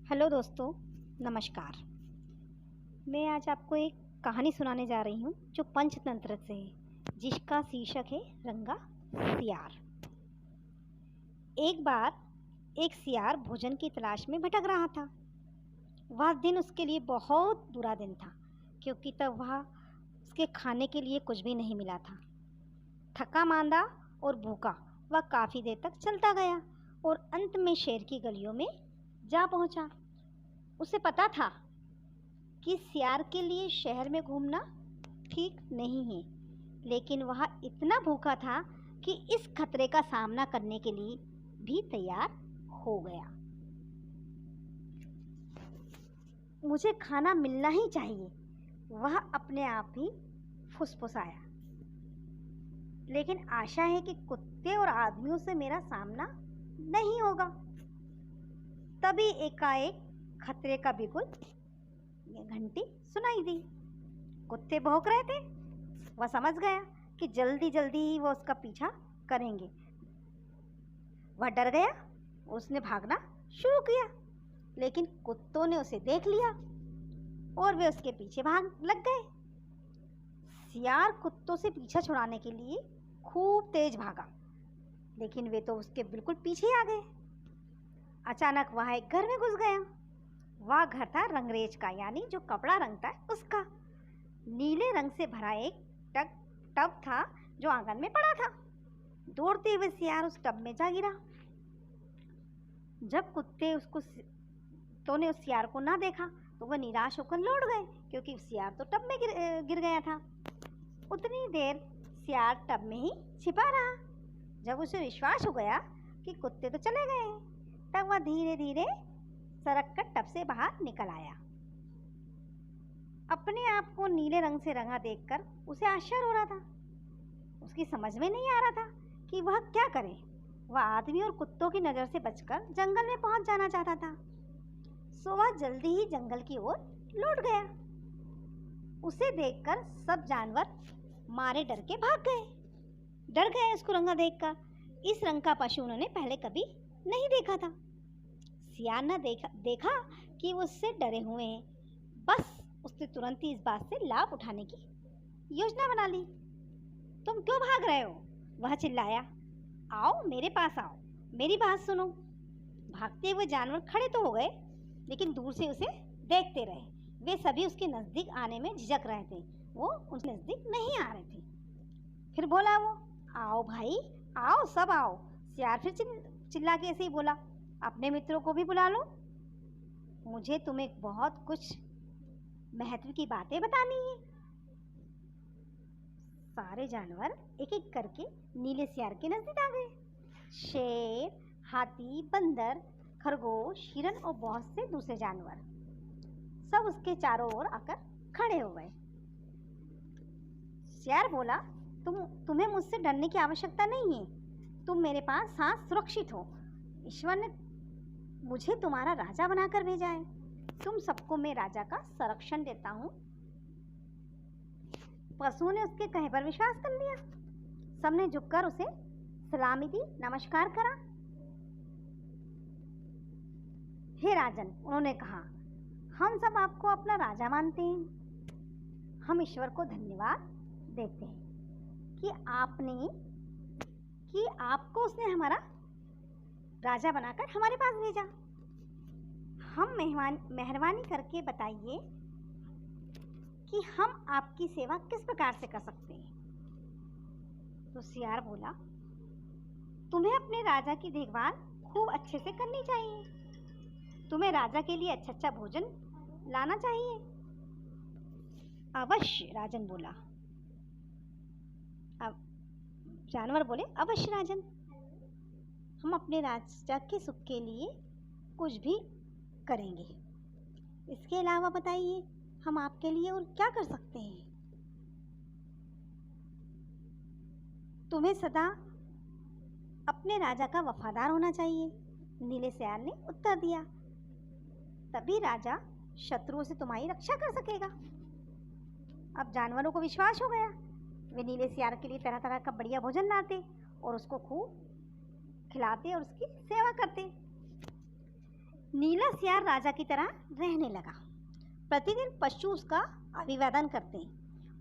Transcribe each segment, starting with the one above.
Hello दोस्तों, नमस्कार। मैं आज आपको एक कहानी सुनाने जा रही हूँ जो पंचतंत्र से है, जिसका शीर्षक है रंगा सियार। एक बार एक सियार भोजन की तलाश में भटक रहा था। वह दिन उसके लिए बहुत बुरा दिन था, क्योंकि तब वह उसके खाने के लिए कुछ भी नहीं मिला था। थका मांदा और भूखा वह काफ़ी देर तक चलता गया और अंत में शहर की गलियों में जा पहुंचा। उसे पता था कि सियार के लिए शहर में घूमना ठीक नहीं है, लेकिन वह इतना भूखा था कि इस खतरे का सामना करने के लिए भी तैयार हो गया। मुझे खाना मिलना ही चाहिए, वह अपने आप ही फुसफुसाया। लेकिन आशा है कि कुत्ते और आदमियों से मेरा सामना नहीं होगा। तभी एकाएक खतरे का बिगुल घंटी सुनाई दी। कुत्ते भौंक रहे थे। वह समझ गया कि जल्दी जल्दी ही वह उसका पीछा करेंगे। वह डर गया, उसने भागना शुरू किया, लेकिन कुत्तों ने उसे देख लिया और वे उसके पीछे भाग लग गए। सियार कुत्तों से पीछा छुड़ाने के लिए खूब तेज भागा, लेकिन वे तो उसके बिल्कुल पीछे आ गए। अचानक वह एक घर में घुस गया। वह घर था रंगरेज का, यानी जो कपड़ा रंगता है उसका। नीले रंग से भरा एक टब था जो आंगन में पड़ा था। दौड़ते हुए सियार उस टब में जा गिरा। जब कुत्तों ने उस सियार को ना देखा तो वह निराश होकर लौट गए, क्योंकि सियार तो टब में गिर गया था। उतनी देर सियार टब में ही छिपा रहा। जब उसे विश्वास हो गया कि कुत्ते तो चले गए, तब वह धीरे धीरे सरक कर टब से बाहर निकल आया। अपने आप को नीले रंग से रंगा देखकर उसे आश्चर्य हो रहा था। उसकी समझ में नहीं आ रहा था कि वह क्या करे। वह आदमी और कुत्तों की नज़र से बचकर जंगल में पहुंच जाना चाहता था, सो वह जल्दी ही जंगल की ओर लौट गया। उसे देखकर सब जानवर मारे डर के भाग गए। डर गए उसको रंगा देखकर। इस रंग का पशु उन्होंने पहले कभी नहीं देखा था। सियार ने देखा कि वो उससे डरे हुए हैं। बस उसने तुरंत ही इस बात से लाभ उठाने की योजना बना ली। तुम क्यों भाग रहे हो? वह चिल्लाया। आओ मेरे पास आओ, मेरी बात सुनो। भागते हुए जानवर खड़े तो हो गए, लेकिन दूर से उसे देखते रहे। वे सभी उसके नज़दीक आने में झिझक रहे थे। वो उनके नज़दीक नहीं आ रहे थे। फिर बोला वो, आओ भाई आओ, सब आओ। सियार फिर चिल्ला के ऐसे ही बोला, अपने मित्रों को भी बुला लो, मुझे तुम्हें बहुत कुछ महत्व की बातें बतानी है। सारे जानवर एक एक करके नीले सियार के नजदीक आ गए। शेर, हाथी, बंदर, खरगोश, हिरन और बहुत से दूसरे जानवर सब उसके चारों ओर आकर खड़े हो गए। सियार बोला, तुम्हें मुझसे डरने की आवश्यकता नहीं है। तुम मेरे पास साथ सुरक्षित हो। ईश्वर ने मुझे तुम्हारा राजा बनाकर भेजा है। तुम सबको मैं राजा का संरक्षण देता हूँ। पशुओं ने उसके कहे पर विश्वास कर लिया। सबने झुककर उसे सलामी दी, नमस्कार करा। हे राजन, उन्होंने कहा, हम सब आपको अपना राजा मानते हैं। हम ईश्वर को धन्यवाद देते हैं कि आपको उसने हमारा राजा बनाकर हमारे पास भेजा। हम मेहरबानी करके बताइए कि हम आपकी सेवा किस प्रकार से कर सकते हैं। तो सियार बोला, तुम्हें अपने राजा की देखभाल खूब अच्छे से करनी चाहिए। तुम्हें राजा के लिए अच्छा अच्छा भोजन लाना चाहिए। अवश्य, राजन बोला। अब जानवर बोले, अवश्य राजन, हम अपने राजा के सुख के लिए कुछ भी करेंगे। इसके अलावा बताइए, हम आपके लिए और क्या कर सकते हैं? तुम्हें सदा अपने राजा का वफादार होना चाहिए। नीले सियार ने उत्तर दिया। तभी राजा शत्रुओं से तुम्हारी रक्षा कर सकेगा। अब जानवरों को विश्वास हो गया। वे नीले सियार के लिए तरह तरह का बढ़िया भोजन लाते और उसको खूब खिलाते और उसकी सेवा करते। नीला सियार राजा की तरह रहने लगा। प्रतिदिन पशु उसका अभिवादन करते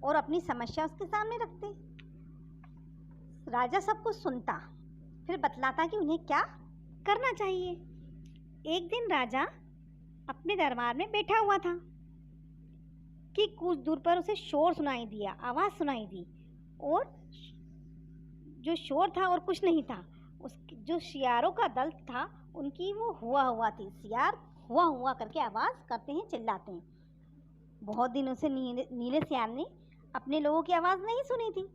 और अपनी समस्या उसके सामने रखते। राजा सब कुछ सुनता, फिर बतलाता कि उन्हें क्या करना चाहिए। एक दिन राजा अपने दरबार में बैठा हुआ था कि कुछ दूर पर उसे शोर सुनाई दिया, आवाज़ सुनाई दी, और जो शोर था और कुछ नहीं था, उस जो सियारों का दल था उनकी वो हुआ हुआ थी। सियार हुआ हुआ करके आवाज़ करते हैं, चिल्लाते हैं। बहुत दिनों से नीले सियार ने अपने लोगों की आवाज़ नहीं सुनी थी।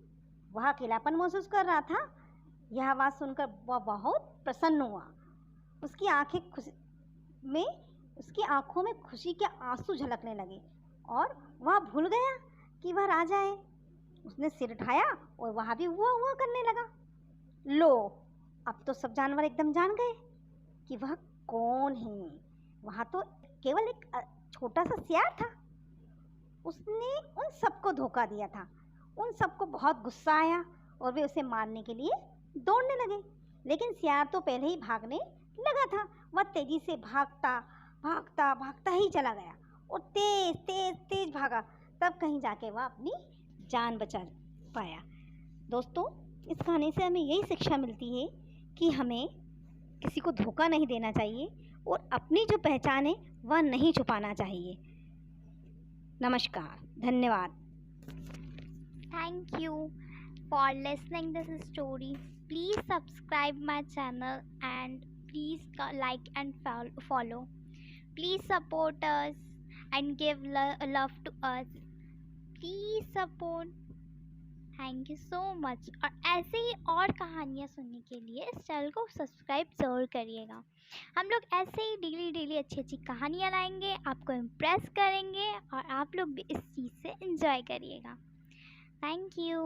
वह अकेलापन महसूस कर रहा था। यह आवाज़ सुनकर वह बहुत प्रसन्न हुआ। उसकी आंखों में खुशी के आंसू झलकने लगे और वह भूल गया कि वह राजा है। उसने सिर उठाया और वह भी हुआ हुआ करने लगा। लो, अब तो सब जानवर एकदम जान गए कि वह कौन है। वह तो केवल एक छोटा सा सियार था। उसने उन सबको धोखा दिया था। उन सबको बहुत गुस्सा आया और वे उसे मारने के लिए दौड़ने लगे। लेकिन सियार तो पहले ही भागने लगा था। वह तेजी से भागता भागता भागता ही चला गया और तेज तेज तेज भागा। तब कहीं जाके वह अपनी जान बचा पाया। दोस्तों, इस कहानी से हमें यही शिक्षा मिलती है कि हमें किसी को धोखा नहीं देना चाहिए और अपनी जो पहचान है वह नहीं छुपाना चाहिए। नमस्कार, धन्यवाद। Thank you for listening this story. Please subscribe my channel and please like and follow. Please support us and give love to us. Please support. Thank you so much. और ऐसे ही और कहानियाँ सुनने के लिए इस चैनल को सब्सक्राइब ज़रूर करिएगा। हम लोग ऐसे ही डेली अच्छी अच्छी कहानियाँ लाएंगे, आपको इम्प्रेस करेंगे और आप लोग भी इस चीज़ से एंजॉय करिएगा। Thank you.